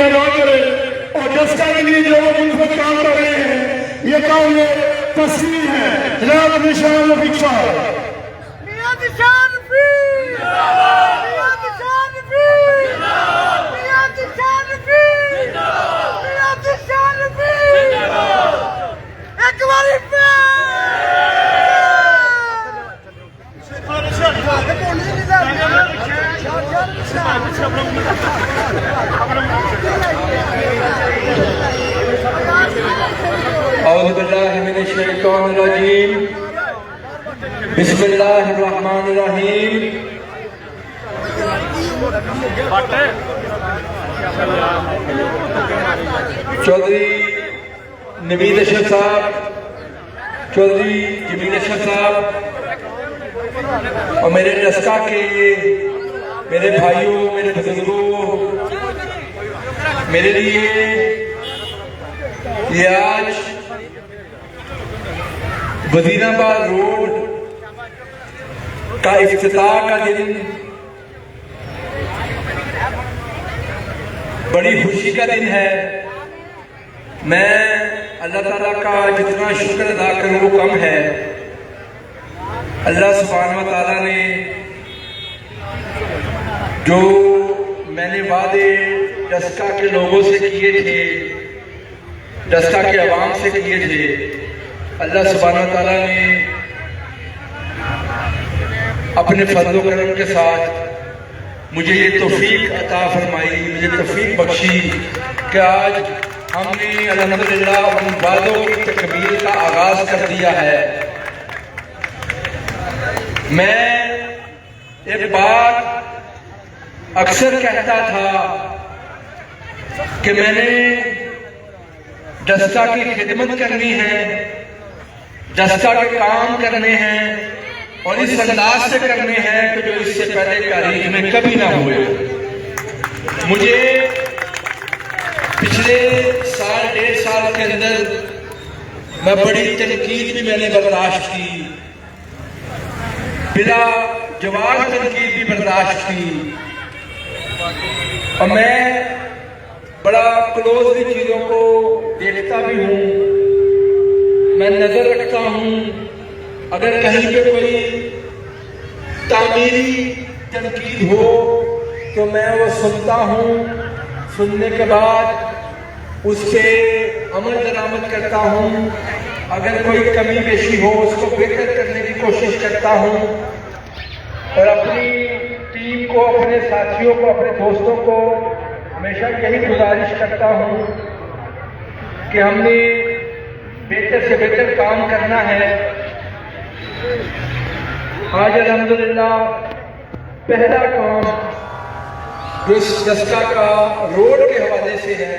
अदा करे और डस्का के लिए जो मुल्क काम कर रहे हैं, ये काम ये तस्वीर है जनाब निशान रफीक साहब। औज़ुबिल्लाहिमिनश्शैतानिर्रजीम बिस्मिल्लाहिर्रहमानिर्रहीम। चौधरी नवीद अशरफ साहब, चौधरी जमील अशरफ साहब और मेरे डस्का के मेरे भाइयों, मेरे बुजुर्गों, मेरे लिए ये आज वजीराबाद रोड का इफ्तिताह का दिन बड़ी खुशी का दिन है। मैं अल्लाह ताला का जितना शुक्र अदा करूं वो कम है। अल्लाह सुब्हानहू व तआला ने जो मैंने वादे डस्का के लोगों से किए थे, डस्का के अवाम से किए थे, अल्लाह सुब्हानहू व तआला ने अपने फज़ल व करम के साथ मुझे ये तौफीक अता फरमाई, मुझे तौफीक बख्शी कि आज हमने अल्हम्दुलिल्लाह उन वादों की तकमील का आगाज कर दिया है। मैं एक बात अक्सर कहता था कि मैंने डस्का की खिदमत करनी है, डस्का के काम करने हैं और इस अंदाज से करने हैं कि जो इससे पहले तारीख में कभी ना हुए। मुझे पिछले साल डेढ़ साल के अंदर मैं बड़ी तनकीद भी मैंने बर्दाश्त की, बिला जवाब तनकीद भी बर्दाश्त की और मैं बड़ा क्लोजली चीजों को देखता भी हूँ, मैं नजर रखता हूँ। अगर कहीं पे कोई तामीरी तनकीद हो तो मैं वो सुनता हूँ, सुनने के बाद उस पर अमल दरामद करता हूँ। अगर कोई कमी पेशी हो उसको बेहतर करने की कोशिश करता हूँ और अपनी टीम को, अपने साथियों को, अपने दोस्तों को हमेशा यही गुजारिश करता हूँ कि हमने बेहतर से बेहतर काम करना है। आज अल्हम्दुलिल्लाह पहला काम जो इस डस्का का रोड के हवाले से है,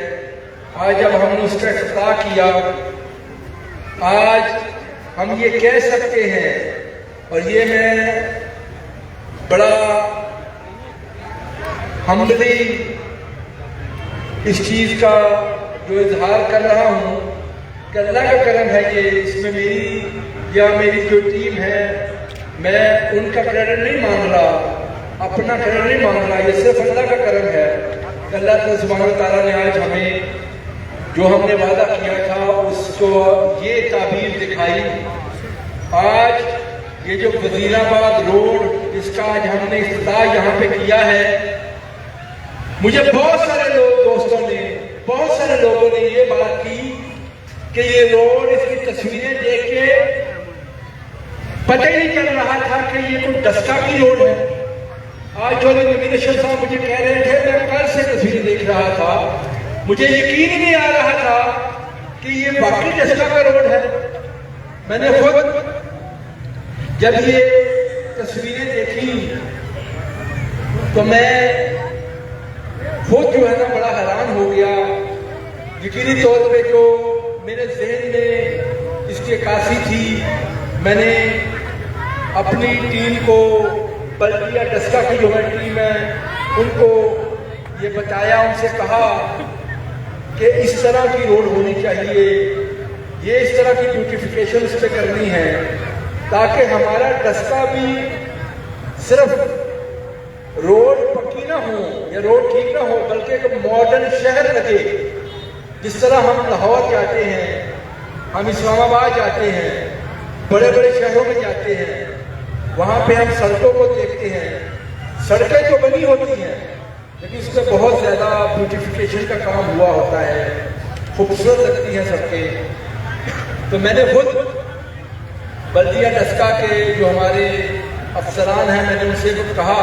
आज जब हमने उसका इफ्तिताह किया, आज हम ये कह सकते हैं और ये मैं बड़ा हमदर्दी इस चीज का जो इजहार कर रहा हूँ कि अल्लाह का करम है ये, इसमें मेरी या मेरी जो टीम है, मैं उनका क्रेडिट नहीं मांग रहा, अपना क्रेडिट नहीं मांग रहा, ये सिर्फ अल्लाह का करम है। अल्लाह सुब्हानहू व तआला ने आज हमें जो हमने वादा किया था उसको ये ताबीर दिखाई। आज ये जो वजीराबाद रोड जिसका आज हमने इफ्तिताह यहाँ पे किया है, मुझे बहुत सारे दोस्तों ने, बहुत सारे लोगों ने ये बात की कि ये रोड, इसकी तस्वीरें देख के पता ही नहीं चल रहा था कि ये कोई डस्का की रोड है। आज चौधरी नवीद अशरफ साहब मुझे कह रहे थे, मैं कल से तस्वीरें देख रहा था, मुझे यकीन ही नहीं आ रहा था कि ये वाकई डस्का का रोड है। मैंने खुद जब ये तस्वीरें देखी तो मैं खुद जो है ना बड़ा हैरान हो गया। यकीनी तौर पे जो मेरे जहन में इसकी अक्कासी थी, मैंने अपनी टीम को, बल्दिया डस्का की जो टीम है उनको ये बताया, उनसे कहा कि इस तरह की रोड होनी चाहिए, ये इस तरह की ब्यूटिफिकेशन इस पे करनी है ताकि हमारा डस्का भी सिर्फ रोड पक्की ना हो या रोड ठीक ना हो, बल्कि एक मॉडर्न शहर लगे। जिस तरह हम लाहौर जाते हैं, हम इस्लामाबाद जाते हैं, बड़े बड़े शहरों में जाते हैं, वहाँ पे हम सड़कों को देखते हैं। सड़कें तो बनी होती हैं, लेकिन उसमें बहुत ज़्यादा ब्यूटिफिकेशन का काम हुआ होता है, खूबसूरत लगती हैं सड़कें। तो मैंने खुद बल्दिया डस्का के जो हमारे अफसरान हैं, मैंने उनसे कुछ कहा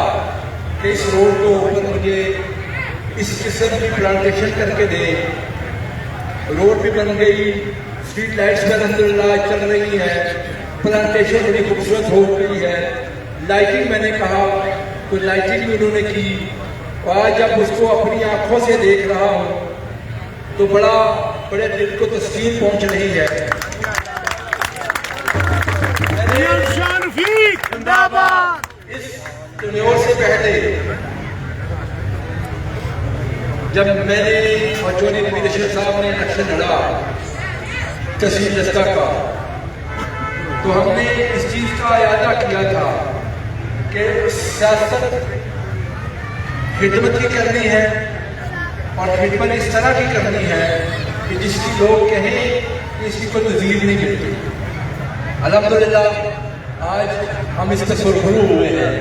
कि इस रोड को ऊपर मुझे इस किस्म की प्लांटेशन करके दे। रोड भी बन गई, स्ट्रीट लाइट्स में अल्हम्दुलिल्लाह चल रही हैं, प्लांटेशन बड़ी खूबसूरत हो गई है। लाइटिंग मैंने कहा तो लाइटिंग भी उन्होंने की, और आज जब उसको अपनी आंखों से देख रहा हूँ तो बड़े दिल को तस्वीर पहुंच रही है। इस टेन्योर से पहले जब मैंने और चौधरी नवीद अशरफ साहब ने इलेक्शन लड़ा तहसील डस्का का, तो हमने इस चीज का इरादा किया था कि सियासत खिदमत की करनी है, और खिदमत इस तरह की करनी है कि जिसकी लोग कहें कि इसकी कोई नज़ीर नहीं मिलती। अल्हम्दुलिल्लाह आज हम इस पर सुरखरू हुए हैं।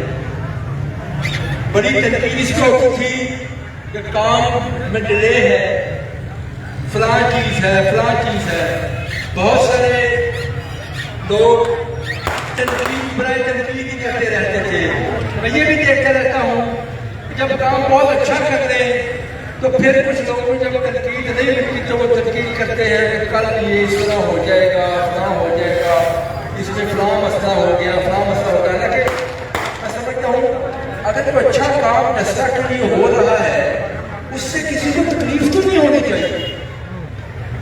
बड़ी तनकीद इस पर होती थी कि काम में डिले है, फलां चीज़ है, फलां चीज़ है। बहुत सारे लोग बड़े तनकीद ही करते रहते थे। मैं ये भी देखता रहता हूँ कि जब काम बहुत अच्छा करते हैं तो फिर कुछ लोगों जब तनकीद नहीं मिलती तो वो तनकीद करते हैं कि कल ये इस तरह हो जाएगा, फलां हो जाएगा, इसमें फलां मसला हो गया, फलां मसला हो गया। लेकिन मैं समझता हूँ अगर कोई अच्छा काम डस्का के लिए हो रहा है, उससे किसी को तकलीफ तो नहीं होनी चाहिए।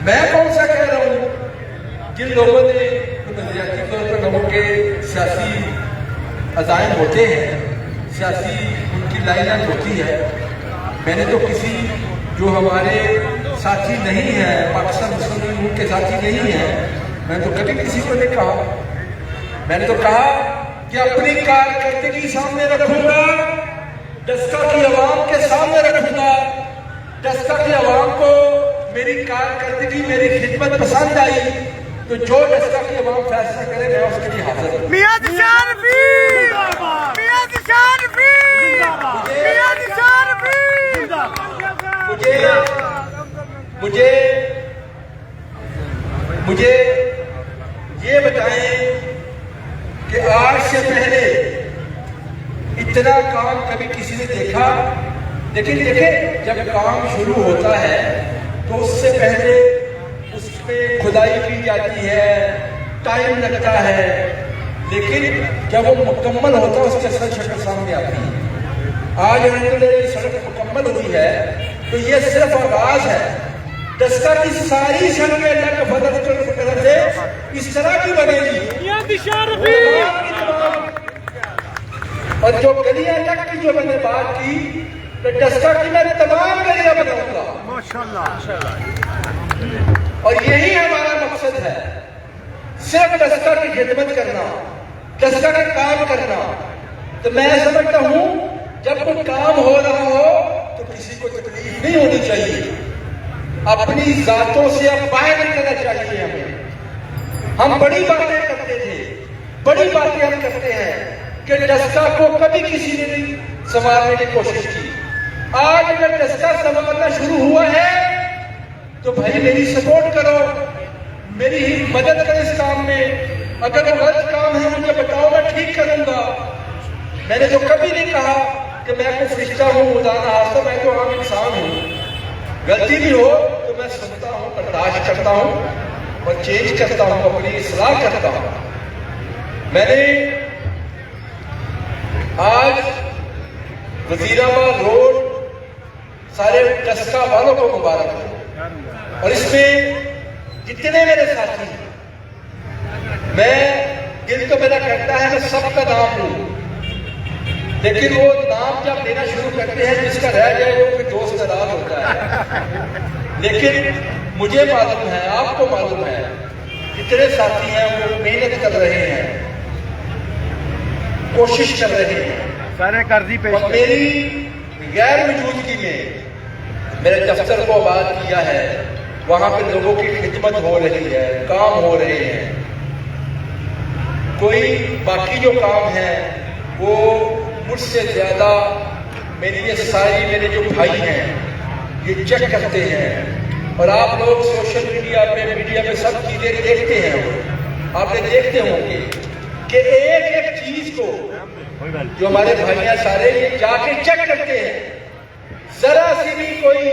मैं कौन सा कह रहा हूँ, जिन लोगों ने नजरियाती तौर पर लोगों के सियासी अज़ाइम होते हैं, सियासी उनकी लाइनें होती है। मैंने तो किसी जो हमारे साथी नहीं है, पाकिस्तान मुस्लिम लीग के साथी नहीं है, मैंने तो कभी किसी को नहीं कहा। मैंने तो कहा कि अपनी कारकर्दगी सामने रखूंगा, डस्का की आवाम के सामने रखूंगा। डस्का की आवाम को मेरी कारकर्दगी, मेरी खिदमत पसंद आई तो जो डस्का की आवाम फैसला करे मैं उसके लिए हाजिर हूं। मियां निशान वीर जिंदाबाद, मियां निशान वीर जिंदाबाद, मियां निशान वीर जिंदाबाद। मुझे ये बताएं कि आज से पहले इतना काम कभी किसी ने देखा? लेकिन देखें, जब काम शुरू होता है तो उससे पहले उसमें खुदाई की जाती है, टाइम लगता है, लेकिन जब वो मुकम्मल होता है उसके असल शक्ल सामने आती है। आज अल्हम्दुलिल्लाह सड़क मुकम्मल हुई है तो ये सिर्फ आगाज है। डस्का की सारी सड़कें अल्लाह के फजल से इस तरह की बनेगी, और जो गलियां तक की जो मैंने बात की तो डस्का की मैं तमाम गलियां बनाऊंगा माशाल्लाह। और यही हमारा मकसद है, सिर्फ डस्का की खिदमत करना, डस्का का काम करना। तो मैं समझता हूं जब कोई काम हो रहा हो तो किसी को तकलीफ नहीं होनी चाहिए, अपनी जातों से अब बाहर निकलना चाहिए हमें। हम बड़ी बातें करते थे, बड़ी बातें हम करते हैं कि डस्का को कभी किसी ने नहीं संभालने की कोशिश की। आज अगर डस्का संभालना शुरू हुआ है तो भाई मेरी सपोर्ट करो, मेरी ही मदद करो इस काम में। अगर वो गलत काम है मुझे बताओ, मैं ठीक करूंगा। मैंने तो कभी नहीं कहा कि मैं कोई फरिश्ता हूँ, खुदा ना खास्ता, मैं तो आम इंसान हूँ। गलती भी हो तो मैं सुनता हूँ, बर्दाश्त करता हूँ और चेंज करता हूँ, अपनी इस्लाह करता हूँ। मैंने आज वजीराबाद रोड सारे डस्का वालों को मुबारक हो, और इसमें जितने मेरे साथी हैं, मैं दिल तो मेरा कहता है मैं सबका नाम लूं, लेकिन वो नाम जब लेना शुरू करते हैं जिसका रह जाए वो फिर दोस्त नाराज होता है। लेकिन मुझे मालूम है, आपको मालूम है, जितने साथी हैं वो मेहनत कर रहे हैं, कोशिश कर रहे हैं। सारे कर्जी पे और मेरी गैर मौजूदगी में मेरे दफ्तर को आबाद किया है, वहां पे लोगों की खिदमत हो रही है, काम हो रहे हैं। कोई बाकी जो काम है वो मुझसे ज्यादा मेरे जो भाई हैं ये चेक करते हैं। और आप लोग सोशल मीडिया पे सब चीजें देखते हैं। आपने देखते होंगे कि एक एक चीज को जो हमारे भाइयां सारे ये जाके चेक करते हैं, जरा सी भी कोई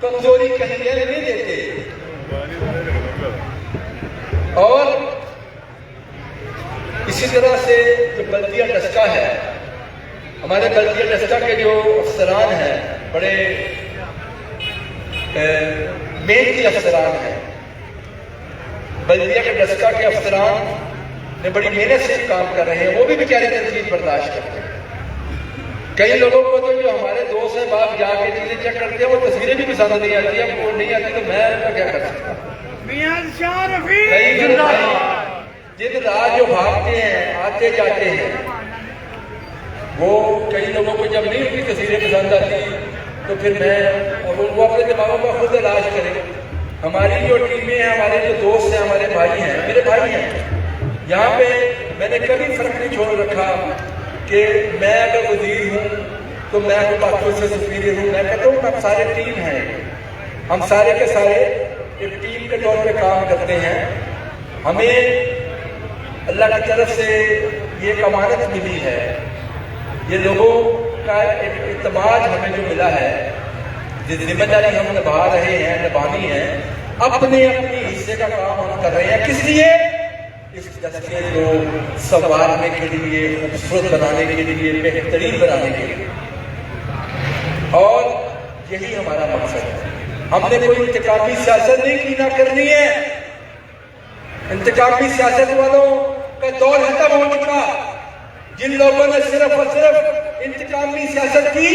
कमजोरी कहीं नहीं देते। और इसी तरह से जो बल्दिया डस्का है, हमारे बल्दिया डस्का के जो अफसरान हैं बड़े मेहनती अफसरान हैं। बल्दिया के डस्का के अफसरान ने बड़ी मेहनत से काम कर रहे हैं, वो भी बेचारे तनकीद बर्दाश्त करते हैं। कई लोगों को तो जो हमारे दोस्त हैं बाप जाके चीजें चेक करते हैं, वो तस्वीरें भी पसंद नहीं आती है, वो नहीं आती तो मैं उनका क्या कर सकता हूँ। जिन रात जो भागते हैं आते जाते हैं, वो कई लोगों को जब नहीं उनकी तस्वीरें पसंद आती तो फिर मैं और वो अपने दिमागों का खुद इलाज करें। हमारी जो टीमें हैं, हमारे जो दोस्त हैं, हमारे भाई हैं, मेरे भाई हैं, यहाँ पे मैंने कभी फर्क नहीं छोड़ रखा कि मैं अगर वजीर हूँ तो मैं अपने बातों से सुपीरियर हूँ। मैं कहता हूँ हम सारे टीम हैं, हम सारे के सारे एक टीम के तौर पे काम करते हैं। हमें अल्लाह की तरफ से ये अमानत मिली है, ये लोगों का एक इत्मीनान हमें जो मिला है, जिस जिम्मेदारी हम निभा रहे हैं, निभानी है, अपने अपने हिस्से का काम हम कर रहे हैं। किस लिए? इस दस्ते को संवारने के लिए, खूबसूरत बनाने के लिए, बेहतरीन बनाने के लिए। और यही हमारा मकसद है। हमने कोई इंतकामी सियासत नहीं की, ना करनी है। इंतकामी सियासत वालों का दौर खत्म हो चुका। जिन लोगों ने सिर्फ और सिर्फ इंतकामी सियासत की,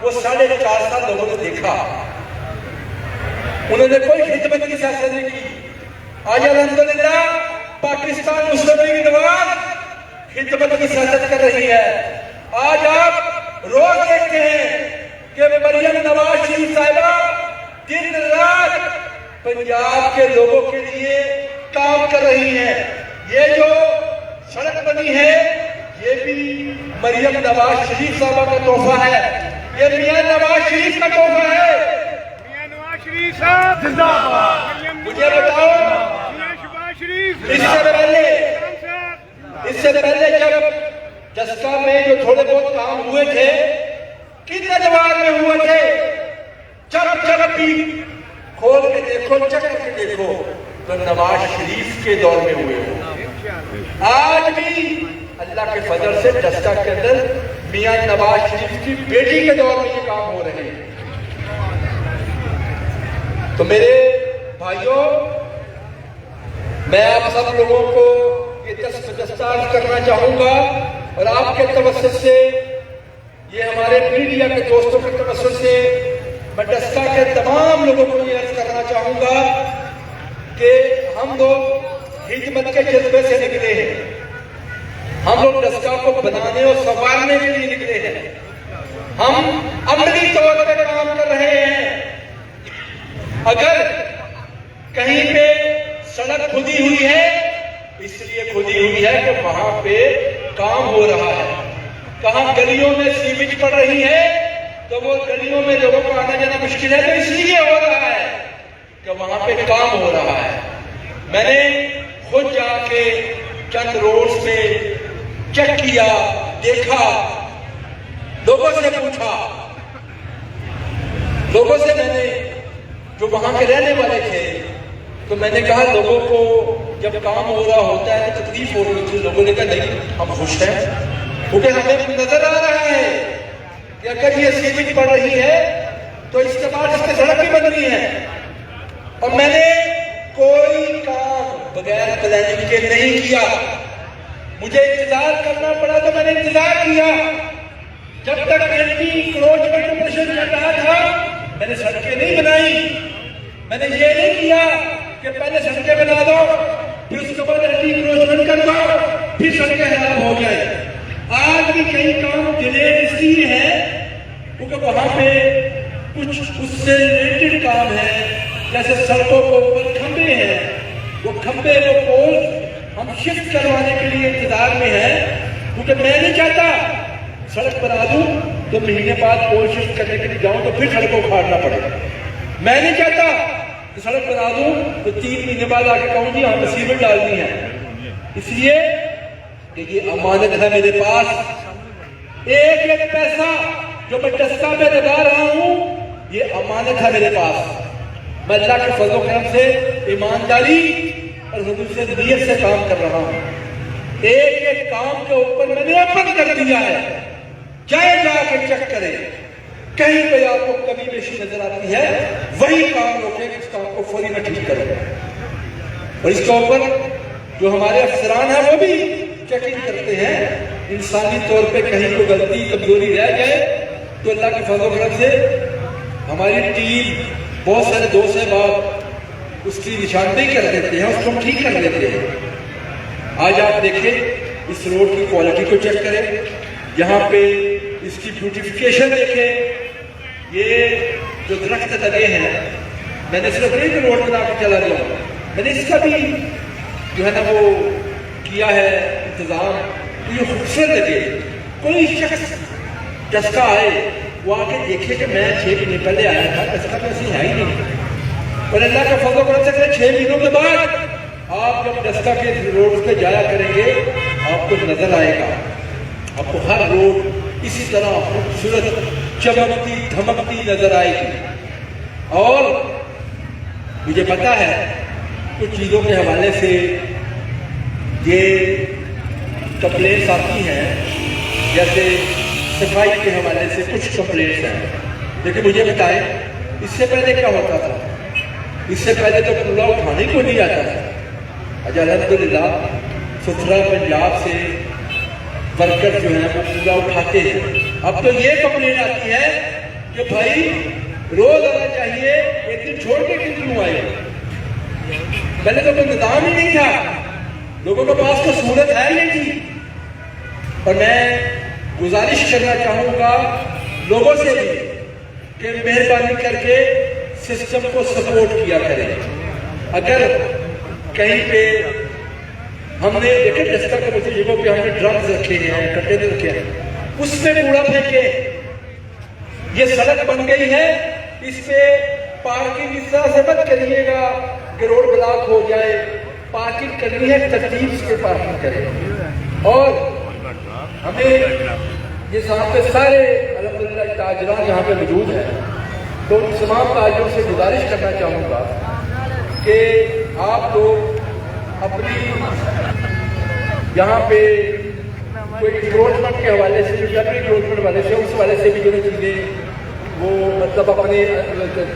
वो 4.5 साल लोगों ने देखा, उन्होंने कोई खिदमत की सियासत नहीं की। आज अल्हम्दुलिल्लाह पाकिस्तान मुस्लिम लीग नवाज खिदमत की सियासत कर रही है। आज आप रोज देखते हैं कि मरियम नवाज शरीफ साहिबा दिन रात पंजाब के लोगों के लिए काम कर रही हैं। ये जो सड़क बनी है, ये भी मरियम नवाज शरीफ साहबा का तोहफा है, ये मियां नवाज शरीफ का तोहफा है। मियां नवाज शरीफ साहब जिंदाबाद। मुझे बताओ, मियां शहबाज शरीफ इससे पहले जब दस्का में जो थोड़े बहुत काम हुए थे, कितने दबाव में हुए थे? जब भी खोल के देखो, चेक करके देखो, तो नवाज शरीफ के दौर में हुए हो। आज भी अल्लाह के फजल से दस्का के अंदर मियां नवाज शरीफ की बेटी के दौर में ये काम हो रहे हैं। तो मेरे भाइयों, मैं आप सब लोगों को ये दस्तार करना चाहूंगा और आपके तवज्जुह से, ये हमारे मीडिया के दोस्तों के तवज्जुह से मैं दस्का के तमाम लोगों को ये अर्ज करना चाहूंगा कि हम लोग खिदमत के जज्बे से निकले हैं। हम लोग दस्का को बनाने और संवारने के लिए निकले हैं। हम अमली तौर पर काम कर रहे हैं। अगर कहीं पे सड़क खुदी हुई है, इसलिए खुदी हुई है कि वहां पे काम हो रहा है। कहां गलियों में सीमेंट पड़ रही है, तो वो गलियों में लोगों को आना जाना मुश्किल है, तो इसलिए हो रहा है कि वहां पे काम हो रहा है। मैंने खुद जाके चंद रोड्स पे चेक किया, देखा, लोगों से पूछा, लोगों से मैंने जो वहां के रहने वाले थे, तो मैंने कहा लोगों को जब काम हो रहा होता है तो तकलीफ हो रही थी। लोगों ने कहा नहीं, हम खुश हैं, क्योंकि हमें नजर आ रहा है कि अगर ये सीमेंट पड़ रही है तो इसके बाद इसकी सड़क भी बननी है। और मैंने कोई काम बगैर प्लानिंग के नहीं किया। मुझे इंतजार करना पड़ा तो मैंने इंतजार किया। जब तक एंटी इंक्रोचमेंट ऑपरेशन चल रहा था, मैंने सड़कें नहीं बनाई। मैंने ये नहीं किया कि पहले सड़कें बना दो, फिर उसके बाद एंटी इंक्रोचमेंट कर दो, फिर सड़कें खराब हो जाए। आज भी कई काम डिले इसलिए है क्योंकि वहाँ पे कुछ उससे रिलेटेड काम है, जैसे सड़कों के ऊपर खंबे हैं, वो खंबे वो पोल हम शिफ्ट करवाने के लिए इंतजार में है, क्योंकि मैं नहीं चाहता सड़क बना दूं तो महीने बाद पोल शिफ्ट करने के लिए जाऊं तो फिर सड़क को उखाड़ना पड़े। मैं नहीं चाहता कि सड़क बना दूं तो 3 महीने बाद आके कहूं जी हमें सीमेंट डालनी है, इसलिए कि ये अमानत है मेरे पास। एक एक पैसा जो मैं डस्का पे लगा रहा हूं ये अमानत है मेरे पास। मैं अल्लाह के फजल करम से ईमानदारी और हुजूर से नियत से काम कर रहा हूं। एक एक काम के ऊपर मैंने ओपन कर दिया है, चाहे जाकर चेक करें, कहीं पे आपको कमी बेशी नजर आती है वही काम रोके, इस काम को फौरी में ठीक करें। और इसके ऊपर जो हमारे अफसरान हैं वो भी चेकिंग करते हैं, इंसानी तौर पे कहीं को गलती कमजोरी रह जाए तो अल्लाह के फजल करम से हमारी टीम बहुत सारे दोस्त है बाप उसकी निशानदेही कर देते हैं, उसको हम ठीक कर लेते हैं। आज आप देखें इस रोड की क्वालिटी को चेक करें, यहाँ पे इसकी ब्यूटिफिकेशन देखें, ये जो दरख्त लगे हैं, मैंने सिर्फ एक रोड बना के चला जाऊँ, मैंने इसका भी जो है ना वो किया है इंतजाम, तो ये खूबसूरत लगे। कोई शख्स डस्का आए वो आके देखे कि मैं 6 महीने पहले आया था, डस्का तो ऐसी है ही नहीं। और अल्लाह का फजल करम से 6 महीनों के बाद आप जब डस्का के रोड पे जाया करेंगे आपको नजर आएगा, आपको हर रोड इसी तरह खूबसूरत चमकती धमकती नजर आएगी। और मुझे पता है कुछ चीज़ों के हवाले से ये कंप्लेंट्स आती हैं, जैसे सफाई के हवाले से कुछ कंप्लेंट्स हैं, लेकिन मुझे बताएं इससे पहले क्या होता था? इससे पहले तो कूड़ा उठाने को नहीं आता था। अच्छा अल्हम्दुलिल्लाह सुथरा पंजाब से वर्कर जो है वो कूड़ा उठाते हैं। अब तो ये कंप्लेंट आती है कि भाई रोज आना चाहिए, एक दिन छोड़ के क्यों आए? पहले तो कोई निजाम ही नहीं था, लोगों के पास तो सहूलत है ही नहीं थी। और मैं गुजारिश करना चाहूंगा लोगों से भी कि मेहरबानी करके सिस्टम को सपोर्ट किया करें। अगर कहीं पे हमने देखे डस्का के मुझे जगहों पे हमने ड्रम्स रखे हैं, कंटेनर रखे हैं, उसमें कूड़ा फेंके। ये सड़क बन गई है, इस पे पार्किंग इस तरह से मत करिएगा कि रोड ब्लॉक हो जाए। पार्किंग करनी है तरतीब से पार्किंग करें। और हमें ये यहाँ पे सारे अल्हम्दुलिल्लाह ताजरान यहाँ पे मौजूद हैं, तो तमाम ताजरों से गुजारिश करना चाहूँगा कि आप लोग अपनी यहाँ पे कोई इंक्रोचमेंट के हवाले से, टेम्परेरी इंक्रोचमेंट वाले से, उस वाले से भी जो चीज़ें वो मतलब अपने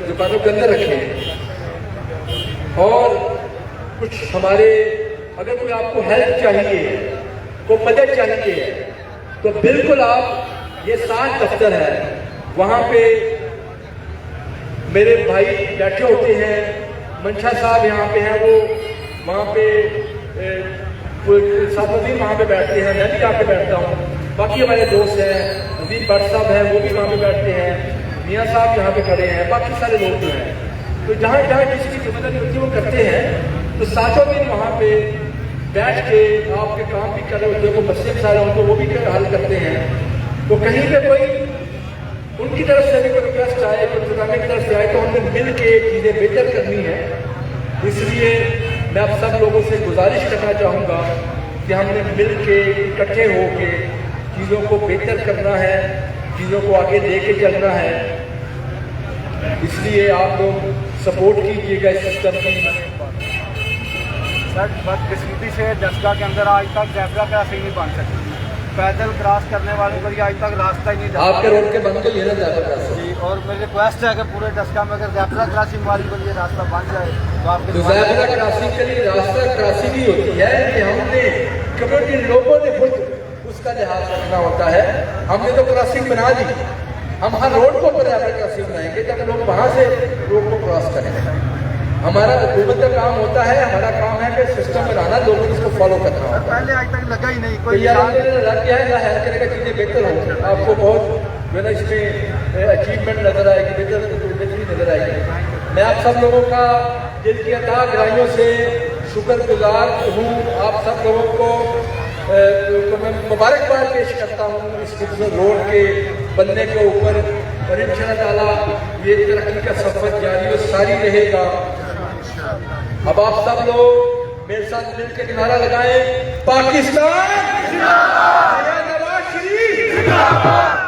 दुकानों के अंदर रखें। और कुछ हमारे अगर कोई आपको हेल्प चाहिए, कोई मदद चाहिए, तो बिल्कुल आप ये 7 दफ्तर है, वहाँ पे मेरे भाई बैठे होते हैं, मंशा साहब यहाँ पे हैं, वो वहाँ पे साफी वहाँ पे बैठते हैं, मैं भी यहाँ पे बैठता हूँ, बाकी हमारे दोस्त हैं, नजीर भट्ट साहब हैं वो भी वहाँ पे बैठते हैं, मियाँ साहब यहाँ पे खड़े हैं, बाकी सारे लोग जो हैं, तो जहाँ जहाँ जिसकी जिम्मेदारी होती है वो करते हैं। तो सातों दिन वहाँ पे बैठ के आपके काम भी कर रहे होते हैं, कोई मसले सारे होते हैं वो भी हल करते हैं। तो कहीं पे कोई उनकी तरफ से भी कोई रिक्वेस्ट आए, कोई दुकान की तरफ से आए, तो हमने मिल के चीज़ें बेहतर करनी है। इसलिए मैं आप सब लोगों से गुजारिश करना चाहूँगा कि हमने मिल के इकट्ठे होके चीज़ों को बेहतर करना है, चीज़ों को आगे लेके चलना है। इसलिए आप लोग सपोर्ट कीजिएगा इस सिस्टम की। सर बदकिस्मती से डस्का के अंदर आज तक ज़ेब्रा क्रॉसिंग नहीं बन सकी, पैदल क्रॉस करने वालों को आज तक रास्ता ही नहीं था। आपके रोड के बन गई है ना ज़ेब्रा क्रॉसिंग जी, और मेरी रिक्वेस्ट है कि पूरे डस्का में अगर ज़ेब्रा क्रॉसिंग वाली को ये रास्ता बन जाए तो आपके ज़ेब्रा क्रॉसिंग के लिए रास्ता क्रॉसिंग ही होती है कि हमने कम्युनिटी लोगों ने खुद उसका लिहाज रखना होता है। हमने तो क्रॉसिंग बना दी, हम हर रोड को ज़ेब्रा क्रॉसिंग बनाएंगे ताकि लोग वहाँ से रोड को क्रॉस करें। हमारा हुकूमत का काम होता है, हमारा काम है कि सिस्टम बनाना, लोगों को इसको फॉलो करना होता है। पहले आज तक लगा ही नहीं कोई लग गया है ना, हेल्प करेगा चीज़ें बेहतर हो। आपको बहुत जो है ना इसमें अचीवमेंट नजर आएगी, बेहतरी नजर आएगी। मैं आप सब लोगों का दिल की अता गहराइयों से शुक्रगुजार हूँ। आप सब लोगों को मैं मुबारकबाद पेश करता हूँ इस रोड के बनने के ऊपर, और इंशाअल्लाह ताला ये तरक्की का सफर जारी और सारी रहेगा। अब आप सब लोग मेरे साथ मिलकर नारा लगाएं, पाकिस्तान जिंदाबाद, नवाज शरीफ जिंदाबाद।